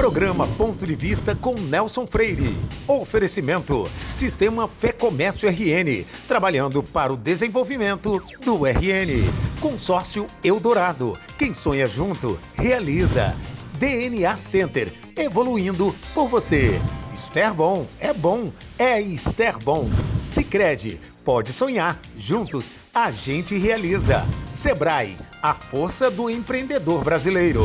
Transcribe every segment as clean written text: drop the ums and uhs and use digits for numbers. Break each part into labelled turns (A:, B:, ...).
A: Programa Ponto de Vista com Nelson Freire. Oferecimento: Sistema Fé Comércio RN, trabalhando para o desenvolvimento do RN. Consórcio Eldorado, quem sonha junto, realiza. DNA Center, evoluindo por você. Esterbom, é Esterbom. Sicredi, pode sonhar, juntos a gente realiza. Sebrae, a força do empreendedor brasileiro.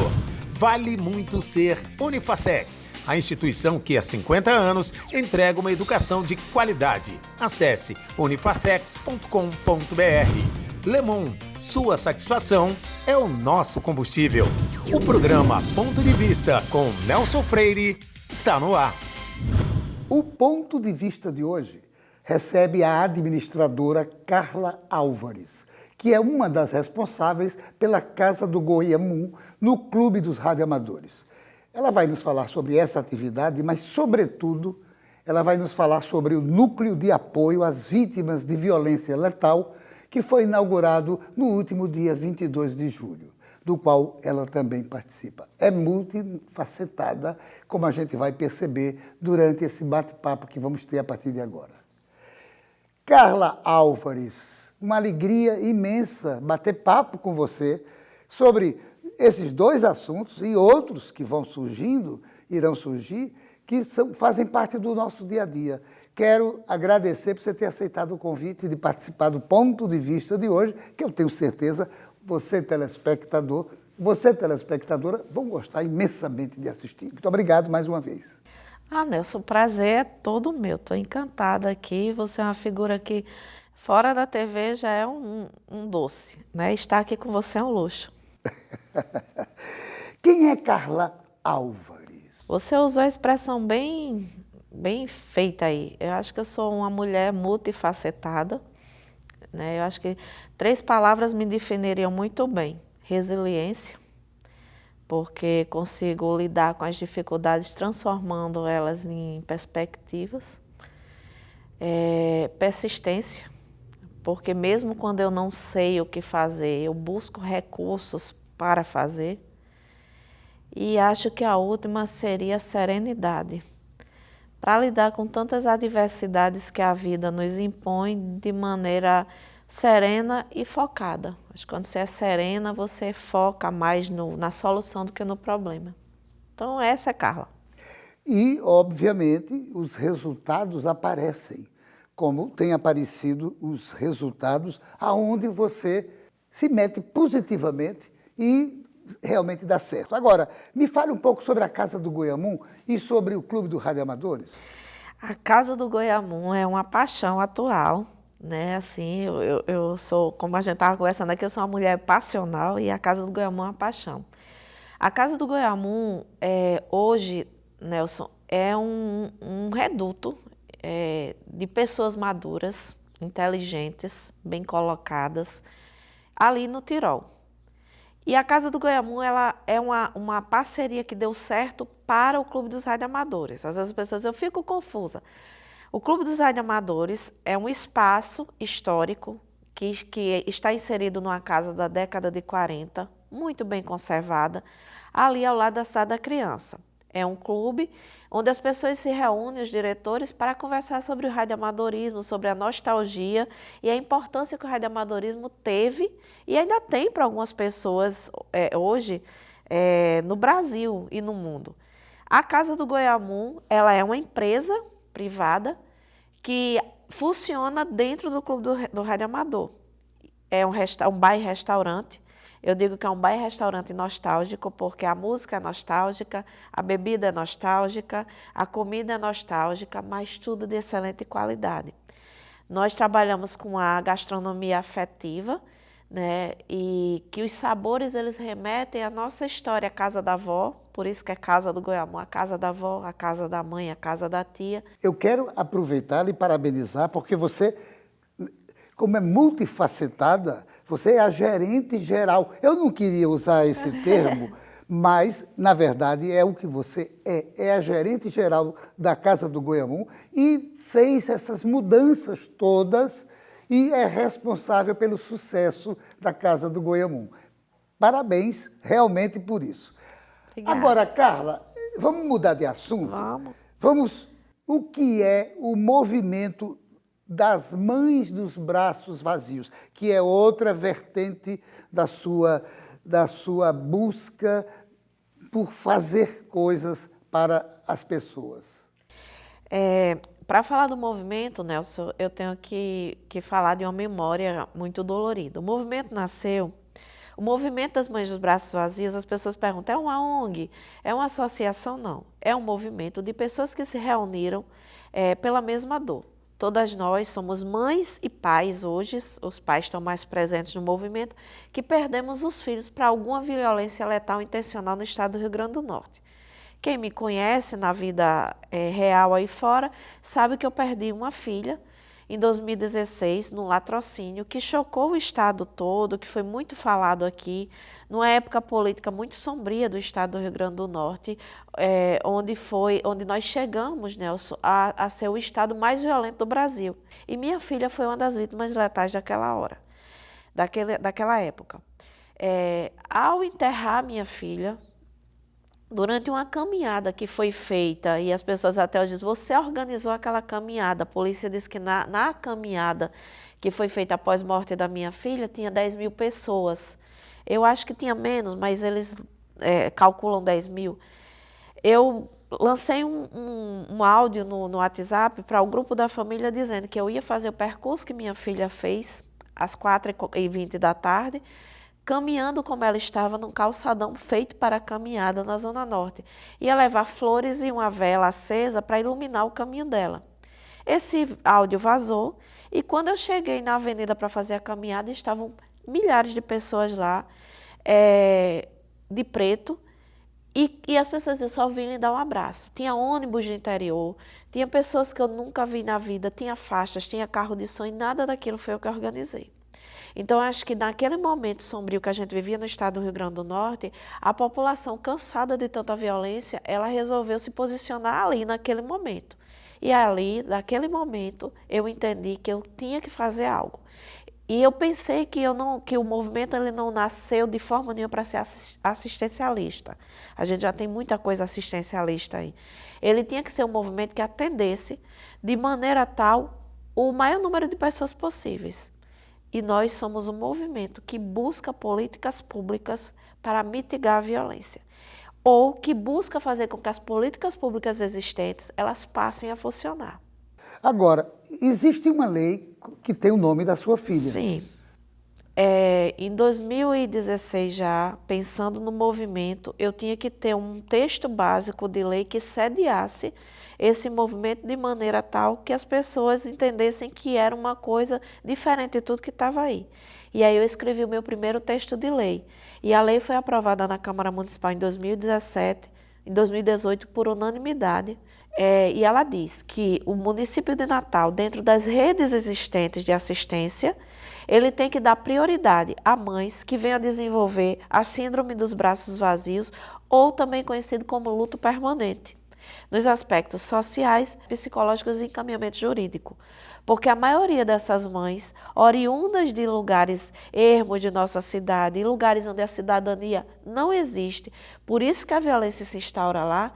A: Vale muito ser Unifacex, a instituição que há 50 anos entrega uma educação de qualidade. Acesse unifacex.com.br. Lemon, sua satisfação é o nosso combustível. O programa Ponto de Vista com Nelson Freire está no ar.
B: O Ponto de Vista de hoje recebe a administradora Carla Álvares, que é uma das responsáveis pela Casa do Goiamum no Clube dos Radioamadores. Ela vai nos falar sobre essa atividade, mas, sobretudo, ela vai nos falar sobre o Núcleo de Apoio às Vítimas de Violência Letal, que foi inaugurado no último dia 22 de julho, do qual ela também participa. É multifacetada, como a gente vai perceber durante esse bate-papo que vamos ter a partir de agora. Carla Álvares, uma alegria imensa bater papo com você sobre esses dois assuntos e outros que irão surgir, que fazem parte do nosso dia a dia. Quero agradecer por você ter aceitado o convite de participar do Ponto de Vista de hoje, que eu tenho certeza você, telespectador, você, telespectadora, vão gostar imensamente de assistir. Muito obrigado mais uma vez.
C: Nelson, o prazer é todo meu. Estou encantada aqui. Você é uma figura que, fora da TV, já é um doce, né? Estar aqui com você é um luxo.
B: Quem é Carla Álvares?
C: Você usou a expressão bem feita aí. Eu acho que eu sou uma mulher multifacetada, né? Eu acho que 3 palavras me definiriam muito bem. Resiliência, porque consigo lidar com as dificuldades transformando elas em perspectivas. Persistência, porque mesmo quando eu não sei o que fazer, eu busco recursos para fazer. E acho que a última seria serenidade, para lidar com tantas adversidades que a vida nos impõe de maneira serena e focada. Acho que quando você é serena, você foca mais na solução do que no problema. Então, essa é Carla.
B: E, obviamente, os resultados aparecem, como tem aparecido os resultados aonde você se mete positivamente e realmente dá certo. Agora, me fale um pouco sobre a Casa do Goiamum e sobre o Clube dos Radioamadores.
C: A Casa do Goiamum é uma paixão atual, né? Assim, eu sou, como a gente estava conversando aqui, eu sou uma mulher passional e a Casa do Goiamum é uma paixão. A Casa do Goiamum, hoje, Nelson, é um reduto de pessoas maduras, inteligentes, bem colocadas, ali no Tirol. E a Casa do Goiamum, ela é uma parceria que deu certo para o Clube dos Radioamadores. Às vezes as pessoas, eu fico confusa. O Clube dos Radioamadores é um espaço histórico que está inserido numa casa da década de 40, muito bem conservada, ali ao lado da Cidade da Criança. É um clube onde as pessoas se reúnem, os diretores, para conversar sobre o radioamadorismo, sobre a nostalgia e a importância que o radioamadorismo teve e ainda tem para algumas pessoas hoje no Brasil e no mundo. A Casa do Goiamum, ela é uma empresa privada que funciona dentro do Clube do Radioamador. É um bar-restaurante. Eu digo que é um bar-restaurante nostálgico, porque a música é nostálgica, a bebida é nostálgica, a comida é nostálgica, mas tudo de excelente qualidade. Nós trabalhamos com a gastronomia afetiva, né? E que os sabores eles remetem à nossa história, a casa da avó, por isso que é Casa do Goiamum, a casa da avó, a casa da mãe, a casa da tia.
B: Eu quero aproveitar e parabenizar, porque você, como é multifacetada, você é a gerente geral. Eu não queria usar esse termo, mas, na verdade, é o que você é. É a gerente geral da Casa do Goiamum e fez essas mudanças todas e é responsável pelo sucesso da Casa do Goiamum. Parabéns, realmente, por isso.
C: Obrigada.
B: Agora, Carla, Vamos mudar de assunto?
C: Vamos.
B: O que é o movimento das Mães dos Braços Vazios, que é outra vertente da sua busca por fazer coisas para as pessoas?
C: Para falar do movimento, Nelson, eu tenho que falar de uma memória muito dolorida. O movimento nasceu, o movimento das Mães dos Braços Vazios, as pessoas perguntam, é uma ONG? É uma associação? Não. É um movimento de pessoas que se reuniram pela mesma dor. Todas nós somos mães e pais hoje, os pais estão mais presentes no movimento, que perdemos os filhos para alguma violência letal intencional no estado do Rio Grande do Norte. Quem me conhece na vida real aí fora, sabe que eu perdi uma filha em 2016, no latrocínio, que chocou o estado todo, que foi muito falado aqui, numa época política muito sombria do estado do Rio Grande do Norte, onde nós chegamos, Nelson, a ser o estado mais violento do Brasil. E minha filha foi uma das vítimas letais daquela hora, daquela época. Ao enterrar minha filha, durante uma caminhada que foi feita, e as pessoas até hoje dizem, você organizou aquela caminhada, a polícia disse que na caminhada que foi feita após a morte da minha filha, tinha 10 mil pessoas. Eu acho que tinha menos, mas eles calculam 10 mil. Eu lancei um áudio no WhatsApp para o grupo da família dizendo que eu ia fazer o percurso que minha filha fez às 4h20 da tarde, caminhando como ela estava num calçadão feito para a caminhada na Zona Norte. Ia levar flores e uma vela acesa para iluminar o caminho dela. Esse áudio vazou e quando eu cheguei na avenida para fazer a caminhada, estavam milhares de pessoas lá, de preto, e as pessoas só vinham lhe dar um abraço. Tinha ônibus do interior, tinha pessoas que eu nunca vi na vida, tinha faixas, tinha carro de som e nada daquilo foi eu que organizei. Então, acho que naquele momento sombrio que a gente vivia no estado do Rio Grande do Norte, a população, cansada de tanta violência, ela resolveu se posicionar ali naquele momento. E ali, naquele momento, eu entendi que eu tinha que fazer algo. E eu pensei que o movimento ele não nasceu de forma nenhuma para ser assistencialista. A gente já tem muita coisa assistencialista aí. Ele tinha que ser um movimento que atendesse de maneira tal o maior número de pessoas possíveis. E nós somos um movimento que busca políticas públicas para mitigar a violência, ou que busca fazer com que as políticas públicas existentes elas passem a funcionar.
B: Agora, existe uma lei que tem o nome da sua filha.
C: Sim. Em 2016 já, pensando no movimento, eu tinha que ter um texto básico de lei que sediasse esse movimento de maneira tal que as pessoas entendessem que era uma coisa diferente de tudo que estava aí. E aí eu escrevi o meu primeiro texto de lei. E a lei foi aprovada na Câmara Municipal em 2017, em 2018 por unanimidade. E ela diz que o município de Natal, dentro das redes existentes de assistência, ele tem que dar prioridade a mães que venham a desenvolver a síndrome dos braços vazios, ou também conhecido como luto permanente, nos aspectos sociais, psicológicos e encaminhamento jurídico. Porque a maioria dessas mães, oriundas de lugares ermos de nossa cidade, em lugares onde a cidadania não existe, por isso que a violência se instaura lá,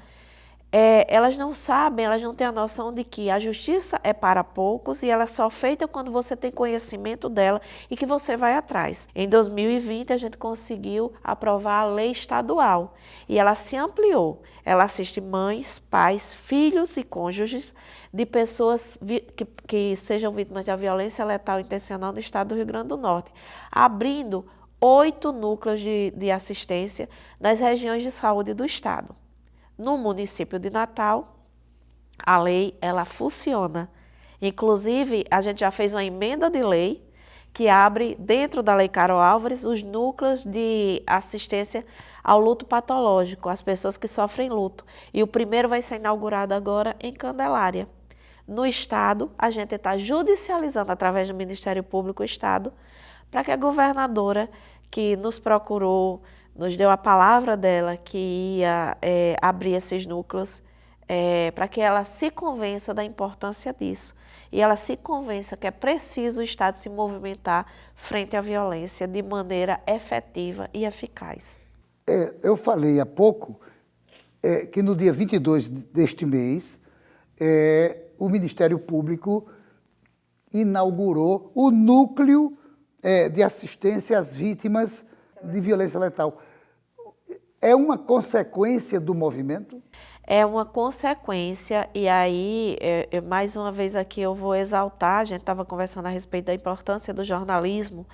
C: elas não sabem, elas não têm a noção de que a justiça é para poucos e ela é só feita quando você tem conhecimento dela e que você vai atrás. Em 2020, a gente conseguiu aprovar a lei estadual e ela se ampliou. Ela assiste mães, pais, filhos e cônjuges de pessoas que sejam vítimas da violência letal intencional no estado do Rio Grande do Norte, abrindo 8 núcleos de assistência nas regiões de saúde do estado. No município de Natal, a lei, ela funciona. Inclusive, a gente já fez uma emenda de lei que abre, dentro da Lei Carol Álvares, os núcleos de assistência ao luto patológico, às pessoas que sofrem luto. E o primeiro vai ser inaugurado agora em Candelária. No Estado, a gente está judicializando, através do Ministério Público do Estado, para que a governadora que nos procurou, nos deu a palavra dela que ia abrir esses núcleos, para que ela se convença da importância disso. E ela se convença que é preciso o Estado se movimentar frente à violência de maneira efetiva e eficaz.
B: Eu falei há pouco que no dia 22 deste mês, o Ministério Público inaugurou o núcleo de assistência às vítimas de violência letal. É uma consequência do movimento?
C: É uma consequência, e aí, mais uma vez aqui eu vou exaltar, a gente estava conversando a respeito da importância do jornalismo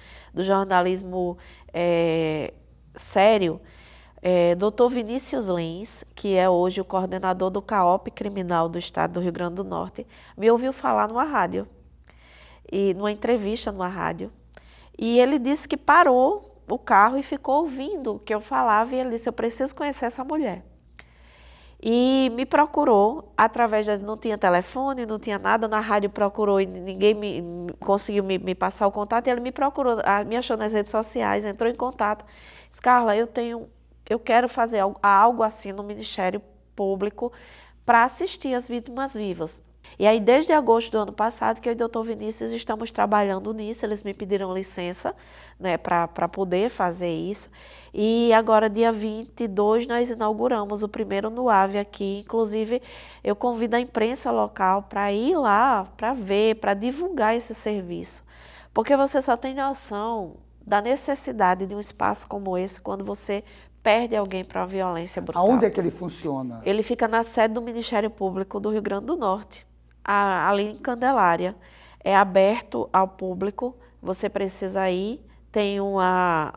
C: sério. Dr. Vinícius Lins, que é hoje o coordenador do CAOP Criminal do Estado do Rio Grande do Norte, me ouviu falar numa rádio, numa entrevista numa rádio, e ele disse que parou o carro e ficou ouvindo o que eu falava, e ele disse, eu preciso conhecer essa mulher. E me procurou, não tinha telefone, não tinha nada, na rádio procurou e ninguém conseguiu me passar o contato, e ele me procurou, me achou nas redes sociais, entrou em contato, disse, Carla, eu quero fazer algo assim no Ministério Público para assistir as vítimas vivas. E aí, desde agosto do ano passado, que eu e o Dr. Vinícius estamos trabalhando nisso, eles me pediram licença, né, para poder fazer isso. E agora, dia 22, nós inauguramos o primeiro NUAV aqui. Inclusive, eu convido a imprensa local para ir lá, para ver, para divulgar esse serviço. Porque você só tem noção da necessidade de um espaço como esse quando você perde alguém para a violência brutal.
B: Aonde é que ele funciona?
C: Ele fica na sede do Ministério Público do Rio Grande do Norte, ali em Candelária. É aberto ao público, você precisa ir, tem uma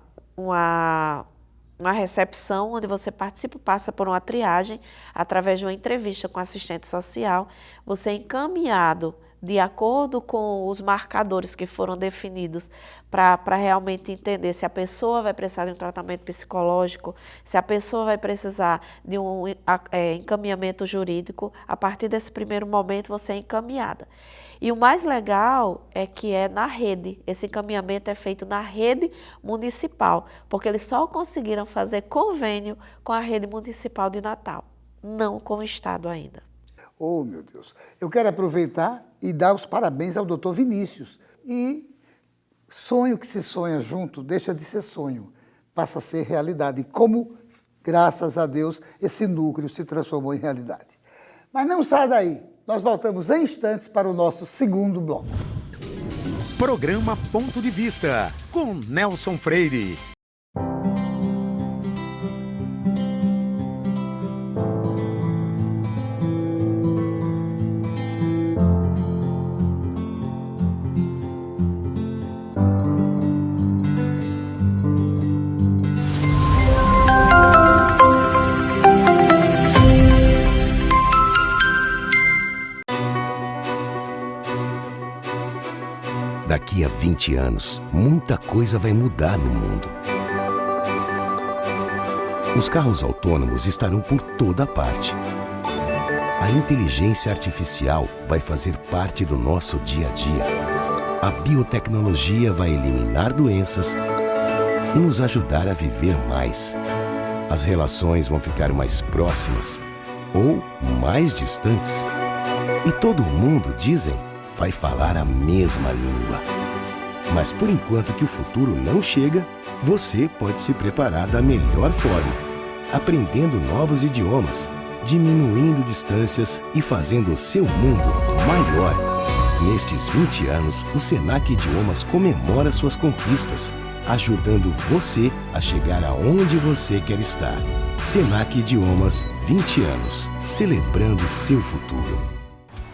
C: recepção onde você participa, passa por uma triagem, através de uma entrevista com assistente social, você é encaminhado de acordo com os marcadores que foram definidos para realmente entender se a pessoa vai precisar de um tratamento psicológico, se a pessoa vai precisar de um encaminhamento jurídico. A partir desse primeiro momento você é encaminhada. E o mais legal é que é na rede, esse encaminhamento é feito na rede municipal, porque eles só conseguiram fazer convênio com a rede municipal de Natal, não com o Estado ainda.
B: Oh, meu Deus. Eu quero aproveitar e dar os parabéns ao doutor Vinícius. E sonho que se sonha junto deixa de ser sonho, passa a ser realidade. Como, graças a Deus, esse núcleo se transformou em realidade. Mas não sai daí. Nós voltamos em instantes para o nosso segundo bloco.
A: Programa Ponto de Vista, com Nelson Freire.
D: Daqui a 20 anos, muita coisa vai mudar no mundo. Os carros autônomos estarão por toda parte. A inteligência artificial vai fazer parte do nosso dia a dia. A biotecnologia vai eliminar doenças e nos ajudar a viver mais. As relações vão ficar mais próximas ou mais distantes. E todo mundo, dizem, vai falar a mesma língua. Mas por enquanto que o futuro não chega, você pode se preparar da melhor forma, aprendendo novos idiomas, diminuindo distâncias e fazendo o seu mundo maior. Nestes 20 anos, o Senac Idiomas comemora suas conquistas, ajudando você a chegar aonde você quer estar. Senac Idiomas, 20 anos, celebrando seu futuro.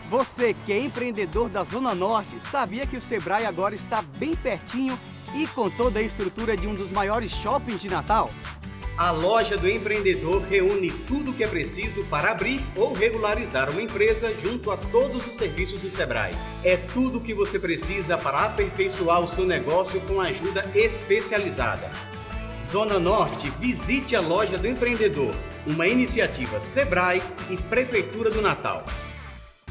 E: Você que é empreendedor da Zona Norte, sabia que o Sebrae agora está bem pertinho e com toda a estrutura de um dos maiores shoppings de Natal? A loja do empreendedor reúne tudo o que é preciso para abrir ou regularizar uma empresa junto a todos os serviços do Sebrae. É tudo o que você precisa para aperfeiçoar o seu negócio com ajuda especializada. Zona Norte, visite a loja do empreendedor, uma iniciativa Sebrae e Prefeitura do Natal.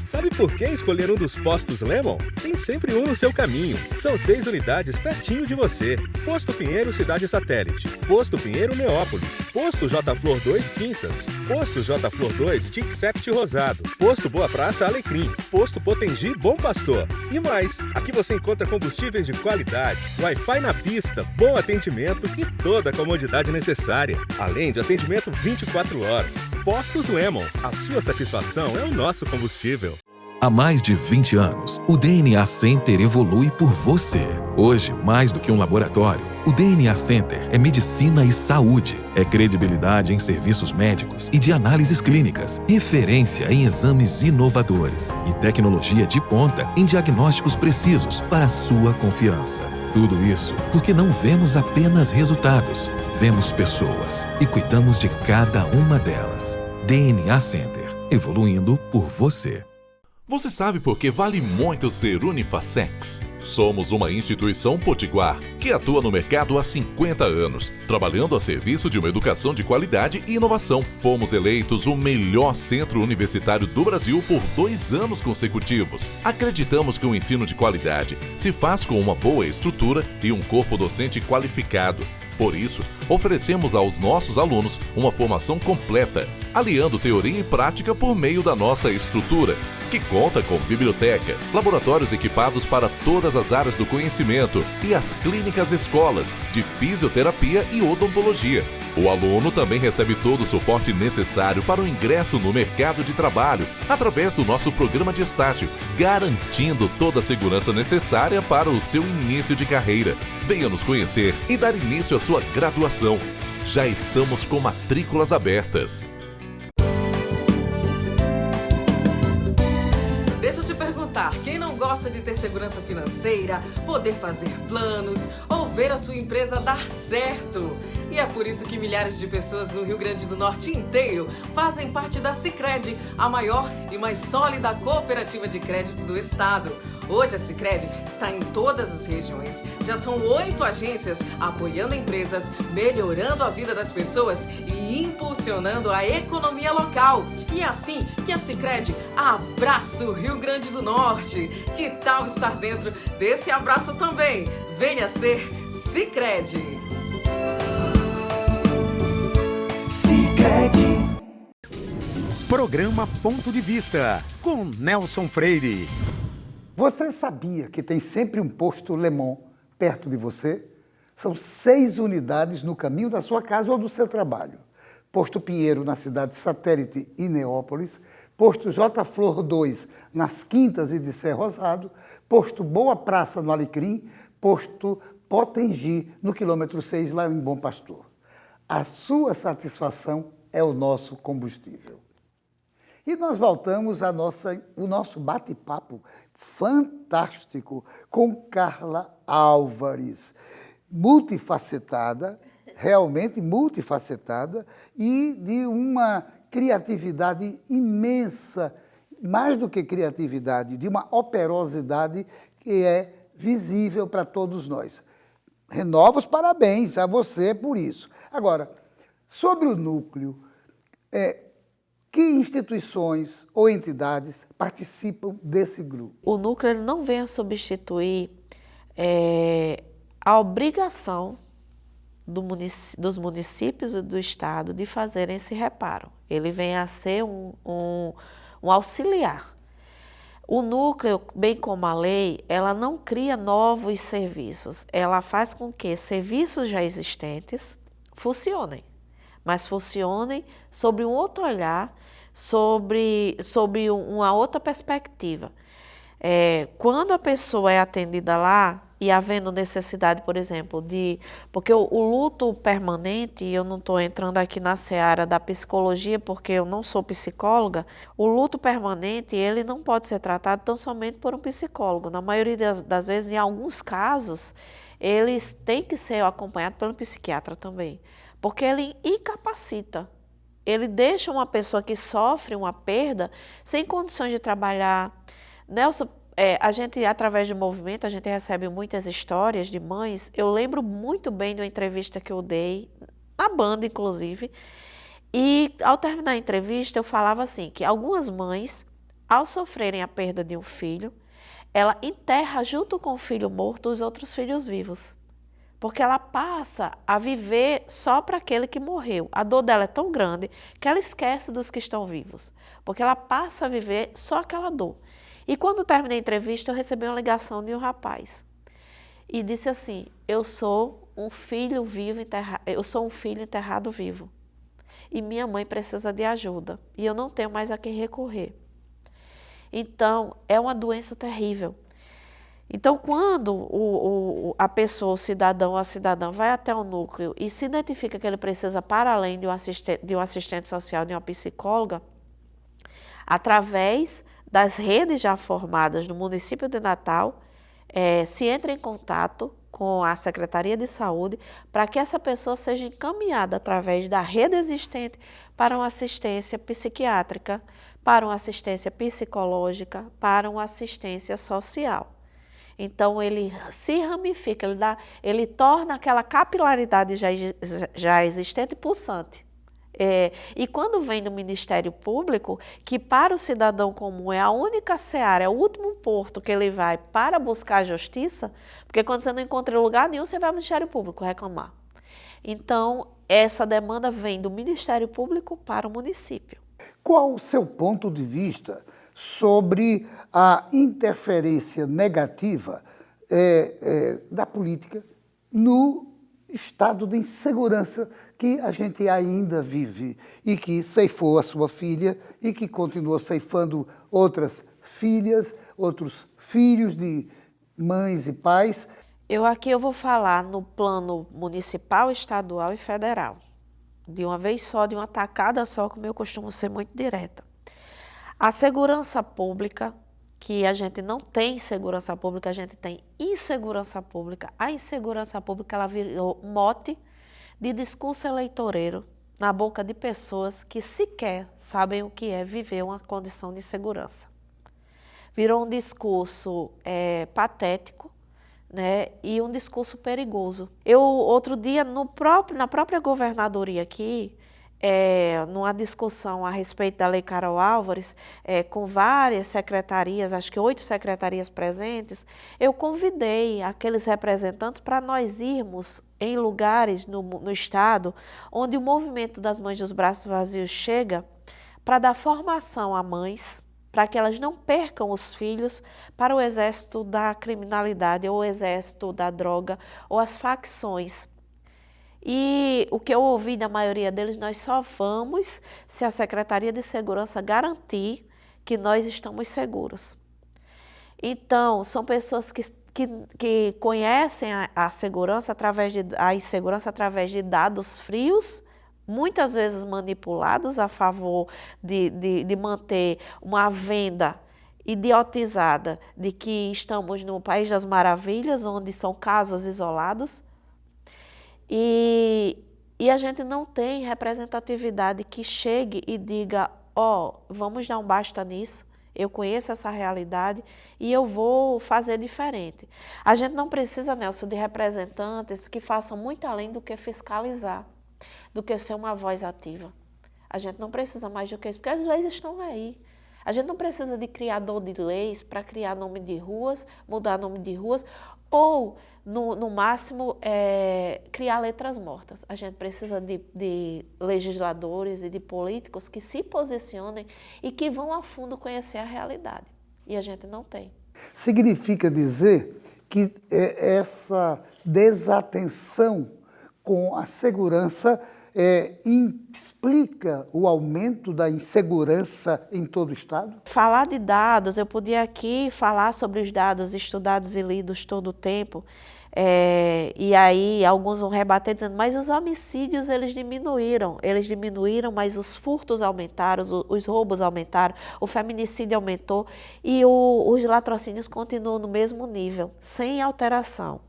F: Sabe por que escolher um dos postos Lemon? Tem sempre um no seu caminho. São 6 unidades pertinho de você. Posto Pinheiro Cidade Satélite, Posto Pinheiro Neópolis, Posto J Flor 2 Quintas, Posto J Flor 2 Tic-Sept Rosado, Posto Boa Praça Alecrim, Posto Potengi Bom Pastor. E mais, aqui você encontra combustíveis de qualidade, Wi-Fi na pista, bom atendimento e toda a comodidade necessária. Além de atendimento 24 horas. Postos Lemon. A sua satisfação é o nosso combustível.
G: Há mais de 20 anos, o DNA Center evolui por você. Hoje, mais do que um laboratório, o DNA Center é medicina e saúde. É credibilidade em serviços médicos e de análises clínicas, referência em exames inovadores e tecnologia de ponta em diagnósticos precisos para a sua confiança. Tudo isso porque não vemos apenas resultados, vemos pessoas e cuidamos de cada uma delas. DNA Center, evoluindo por você.
H: Você sabe por que vale muito ser Unifacex? Somos uma instituição potiguar que atua no mercado há 50 anos, trabalhando a serviço de uma educação de qualidade e inovação. Fomos eleitos o melhor centro universitário do Brasil por 2 anos consecutivos. Acreditamos que o ensino de qualidade se faz com uma boa estrutura e um corpo docente qualificado. Por isso, oferecemos aos nossos alunos uma formação completa, aliando teoria e prática por meio da nossa estrutura, que conta com biblioteca, laboratórios equipados para todas as áreas do conhecimento e as clínicas escolas de fisioterapia e odontologia. O aluno também recebe todo o suporte necessário para o ingresso no mercado de trabalho, através do nosso programa de estágio, garantindo toda a segurança necessária para o seu início de carreira. Venha nos conhecer e dar início à sua graduação. Já estamos com matrículas abertas.
I: Deixa eu te perguntar, quem não gosta de ter segurança financeira, poder fazer planos ou ver a sua empresa dar certo? E é por isso que milhares de pessoas no Rio Grande do Norte inteiro fazem parte da Sicredi, a maior e mais sólida cooperativa de crédito do estado. Hoje a Sicredi está em todas as regiões. Já são 8 agências apoiando empresas, melhorando a vida das pessoas e impulsionando a economia local. E é assim que a Sicredi abraça o Rio Grande do Norte. Que tal estar dentro desse abraço também? Venha ser Sicredi.
A: Sicredi. Programa Ponto de Vista com Nelson Freire.
B: Você sabia que tem sempre um posto Lemon perto de você? São 6 unidades no caminho da sua casa ou do seu trabalho. Posto Pinheiro, na cidade satélite em Neópolis. Posto J. Flor 2, nas Quintas e de Ser Rosado. Posto Boa Praça, no Alecrim. Posto Potengi, no quilômetro 6, lá em Bom Pastor. A sua satisfação é o nosso combustível. E nós voltamos ao nosso bate-papo fantástico com Carla Álvares, multifacetada, realmente multifacetada e de uma criatividade imensa, mais do que criatividade, de uma operosidade que é visível para todos nós. Renovo os parabéns a você por isso. Agora, sobre o núcleo, que instituições ou entidades participam desse grupo?
C: O núcleo ele não vem a substituir a obrigação dos municípios e do estado de fazerem esse reparo. Ele vem a ser um auxiliar. O núcleo, bem como a lei, ela não cria novos serviços. Ela faz com que serviços já existentes funcionem, mas funcionem sobre um outro olhar, sobre uma outra perspectiva. Quando a pessoa é atendida lá, e havendo necessidade, por exemplo, porque o luto permanente, e eu não estou entrando aqui na seara da psicologia, porque eu não sou psicóloga, o luto permanente, ele não pode ser tratado tão somente por um psicólogo. Na maioria das vezes, em alguns casos, eles têm que ser acompanhados por um psiquiatra também, porque ele incapacita. Ele deixa uma pessoa que sofre uma perda sem condições de trabalhar. Nelson, a gente, através do movimento, a gente recebe muitas histórias de mães. Eu lembro muito bem de uma entrevista que eu dei, na Banda, inclusive, e ao terminar a entrevista, eu falava assim, que algumas mães, ao sofrerem a perda de um filho, ela enterra junto com o filho morto os outros filhos vivos. Porque ela passa a viver só para aquele que morreu. A dor dela é tão grande que ela esquece dos que estão vivos. Porque ela passa a viver só aquela dor. E quando terminei a entrevista, eu recebi uma ligação de um rapaz. E disse assim, eu sou um filho vivo, eu sou um filho enterrado vivo. e minha mãe precisa de ajuda e eu não tenho mais a quem recorrer. Então, é uma doença terrível. Então, quando a pessoa, o cidadão ou a cidadã vai até o núcleo e se identifica que ele precisa, para além de um assistente social, de uma psicóloga, através das redes já formadas no município de Natal, se entra em contato com a Secretaria de Saúde para que essa pessoa seja encaminhada através da rede existente para uma assistência psiquiátrica, para uma assistência psicológica, para uma assistência social. Então, ele se ramifica, ele torna aquela capilaridade já existente pulsante. E quando vem do Ministério Público, que para o cidadão comum é a única seara, é o último porto que ele vai para buscar a justiça, porque quando você não encontra em lugar nenhum, você vai ao Ministério Público reclamar. Então, essa demanda vem do Ministério Público para o município.
B: Qual o seu ponto de vista sobre a interferência negativa da política no estado de insegurança que a gente ainda vive e que ceifou a sua filha e que continua ceifando outras filhas, outros filhos de mães e pais?
C: Aqui eu vou falar no plano municipal, estadual e federal. De uma vez só, de uma tacada só, como eu costumo ser muito direta. A segurança pública, que a gente não tem segurança pública, a gente tem insegurança pública. A insegurança pública, ela virou mote de discurso eleitoreiro na boca de pessoas que sequer sabem o que é viver uma condição de insegurança. Virou um discurso patético, né, e um discurso perigoso. Outro dia, na própria governadoria aqui, numa discussão a respeito da Lei Carol Álvares, com várias secretarias, acho que 8 secretarias presentes, eu convidei aqueles representantes para nós irmos em lugares no estado onde o movimento das Mães dos Braços Vazios chega para dar formação a mães, para que elas não percam os filhos para o exército da criminalidade, ou o exército da droga, ou as facções. E o que eu ouvi da maioria deles, nós só vamos se a Secretaria de Segurança garantir que nós estamos seguros. Então, são pessoas que conhecem a segurança a insegurança através de dados frios, muitas vezes manipulados a favor de manter uma venda idiotizada de que estamos no País das Maravilhas, onde são casos isolados. E a gente não tem representatividade que chegue e diga, vamos dar um basta nisso, eu conheço essa realidade e eu vou fazer diferente. A gente não precisa, Nelson, de representantes que façam muito além do que fiscalizar, do que ser uma voz ativa. A gente não precisa mais do que isso, porque as leis estão aí. A gente não precisa de criador de leis para criar nome de ruas, mudar nome de ruas, ou, no máximo, criar letras mortas. A gente precisa de legisladores e de políticos que se posicionem e que vão a fundo conhecer a realidade. E a gente não tem.
B: Significa dizer que essa desatenção com a segurança explica o aumento da insegurança em todo o estado?
C: Falar de dados, eu podia aqui falar sobre os dados estudados e lidos todo o tempo, e aí alguns vão rebater dizendo, mas os homicídios eles diminuíram, mas os furtos aumentaram, os roubos aumentaram, o feminicídio aumentou e os latrocínios continuam no mesmo nível, sem alteração.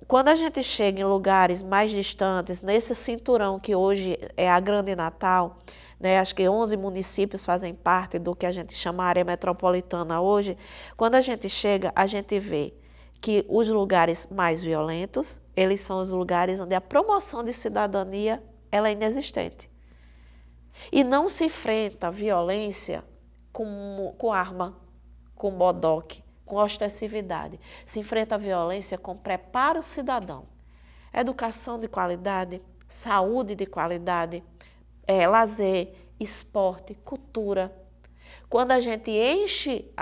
C: Quando a gente chega em lugares mais distantes, nesse cinturão que hoje é a Grande Natal, né, acho que 11 municípios fazem parte do que a gente chama área metropolitana hoje, quando a gente chega, a gente vê que os lugares mais violentos, eles são os lugares onde a promoção de cidadania ela é inexistente. E não se enfrenta a violência com arma, com bodoque, com ostensividade. Se enfrenta a violência com preparo cidadão. Educação de qualidade, saúde de qualidade, lazer, esporte, cultura. Quando a gente enche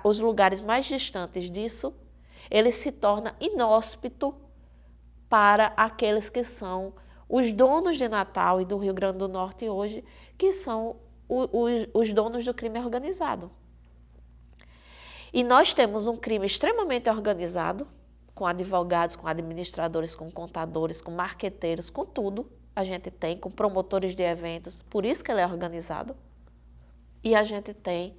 C: os lugares mais distantes disso, ele se torna inóspito para aqueles que são os donos de Natal e do Rio Grande do Norte hoje, que são os donos do crime organizado. E nós temos um crime extremamente organizado, com advogados, com administradores, com contadores, com marqueteiros, com tudo. A gente tem, com promotores de eventos, por isso que ele é organizado. E a gente tem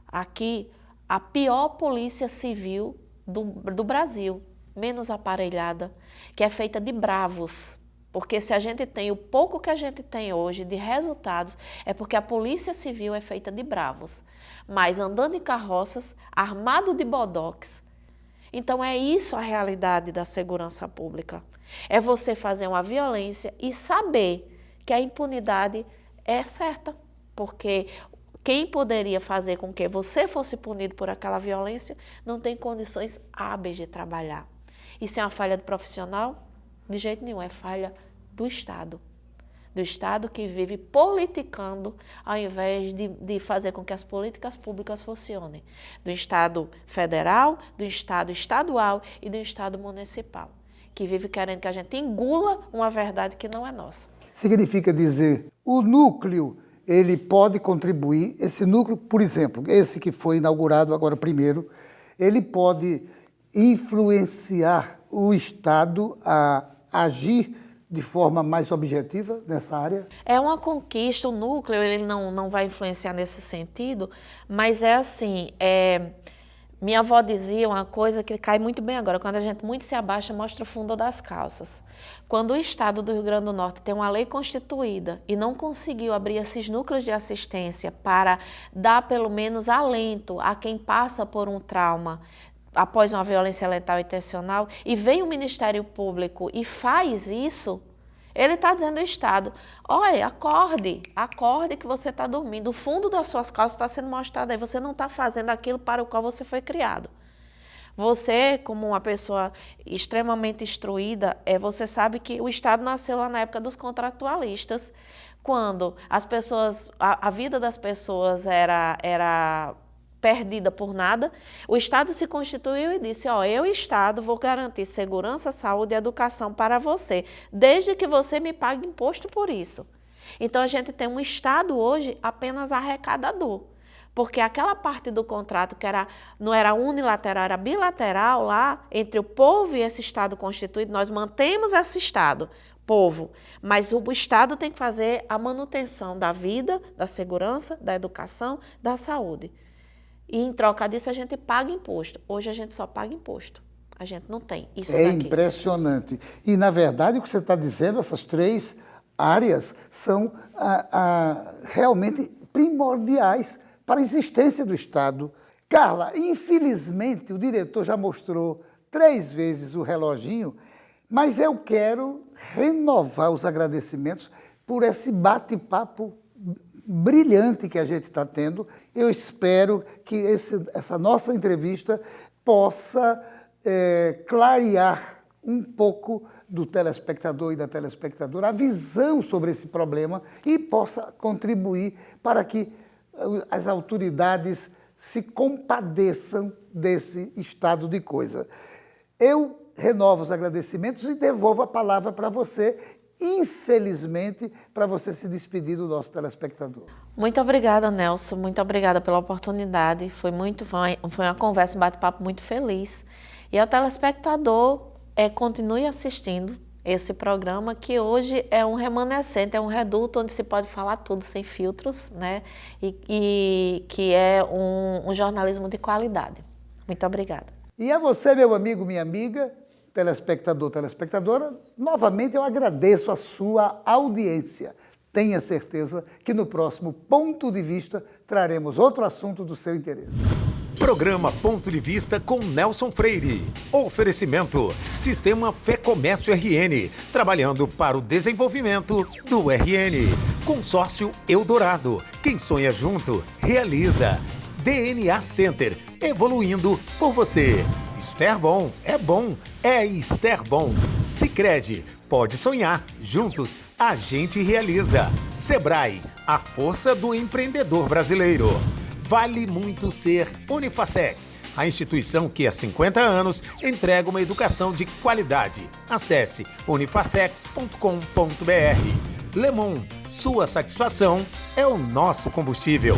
C: aqui a pior polícia civil do Brasil, menos aparelhada, que é feita de bravos. Porque se a gente tem o pouco que a gente tem hoje de resultados, é porque a polícia civil é feita de bravos, mas andando em carroças, armado de bodoques. Então é isso a realidade da segurança pública. É você fazer uma violência e saber que a impunidade é certa, porque quem poderia fazer com que você fosse punido por aquela violência não tem condições hábeis de trabalhar. Isso é uma falha do profissional? De jeito nenhum, é falha do Estado. Do Estado que vive politicando ao invés de fazer com que as políticas públicas funcionem. Do Estado federal, do Estado estadual e do Estado municipal, que vive querendo que a gente engula uma verdade que não é nossa.
B: Significa dizer, o núcleo, ele pode contribuir, esse núcleo, por exemplo, esse que foi inaugurado agora primeiro, ele pode influenciar o Estado a agir de forma mais objetiva nessa área?
C: É uma conquista, o núcleo ele não vai influenciar nesse sentido, mas é assim, minha avó dizia uma coisa que cai muito bem agora, quando a gente muito se abaixa, mostra o fundo das calças. Quando o Estado do Rio Grande do Norte tem uma lei constituída e não conseguiu abrir esses núcleos de assistência para dar pelo menos alento a quem passa por um trauma, após uma violência letal intencional, e vem o Ministério Público e faz isso, ele está dizendo ao Estado, olha, acorde que você está dormindo, o fundo das suas calças está sendo mostrado aí, você não está fazendo aquilo para o qual você foi criado. Você, como uma pessoa extremamente instruída, você sabe que o Estado nasceu lá na época dos contratualistas, quando as pessoas, a vida das pessoas era perdida por nada, o Estado se constituiu e disse, eu, Estado, vou garantir segurança, saúde e educação para você, desde que você me pague imposto por isso. Então, a gente tem um Estado hoje apenas arrecadador, porque aquela parte do contrato que não era unilateral, era bilateral lá, entre o povo e esse Estado constituído, nós mantemos esse Estado, povo, mas o Estado tem que fazer a manutenção da vida, da segurança, da educação, da saúde. E em troca disso a gente paga imposto. Hoje a gente só paga imposto. A gente não tem isso daqui.
B: É impressionante. E, na verdade, o que você está dizendo, essas 3 áreas são realmente primordiais para a existência do Estado. Carla, infelizmente, o diretor já mostrou 3 vezes o reloginho, mas eu quero renovar os agradecimentos por esse bate-papo brilhante que a gente está tendo. Eu espero que essa nossa entrevista possa clarear um pouco do telespectador e da telespectadora a visão sobre esse problema e possa contribuir para que as autoridades se compadeçam desse estado de coisa. Eu renovo os agradecimentos e devolvo a palavra para você, infelizmente, para você se despedir do nosso telespectador.
C: Muito obrigada, Nelson. Muito obrigada pela oportunidade. Foi uma conversa, um bate-papo muito feliz. E ao telespectador, continue assistindo esse programa, que hoje é um remanescente, é um reduto onde se pode falar tudo sem filtros, né? E que é um jornalismo de qualidade. Muito obrigada.
B: E a você, meu amigo, minha amiga, telespectador, telespectadora, novamente eu agradeço a sua audiência. Tenha certeza que no próximo Ponto de Vista traremos outro assunto do seu interesse.
A: Programa Ponto de Vista com Nelson Freire. Oferecimento: Sistema Fé Comércio RN, trabalhando para o desenvolvimento do RN. Consórcio Eldorado, quem sonha junto, realiza. DNA Center, evoluindo por você. Esterbom é bom, é Esterbom. Sicredi, pode sonhar, juntos a gente realiza. Sebrae, a força do empreendedor brasileiro. Vale muito ser Unifacex. a instituição que há 50 anos entrega uma educação de qualidade. Acesse unifacex.com.br. Lemon, sua satisfação é o nosso combustível.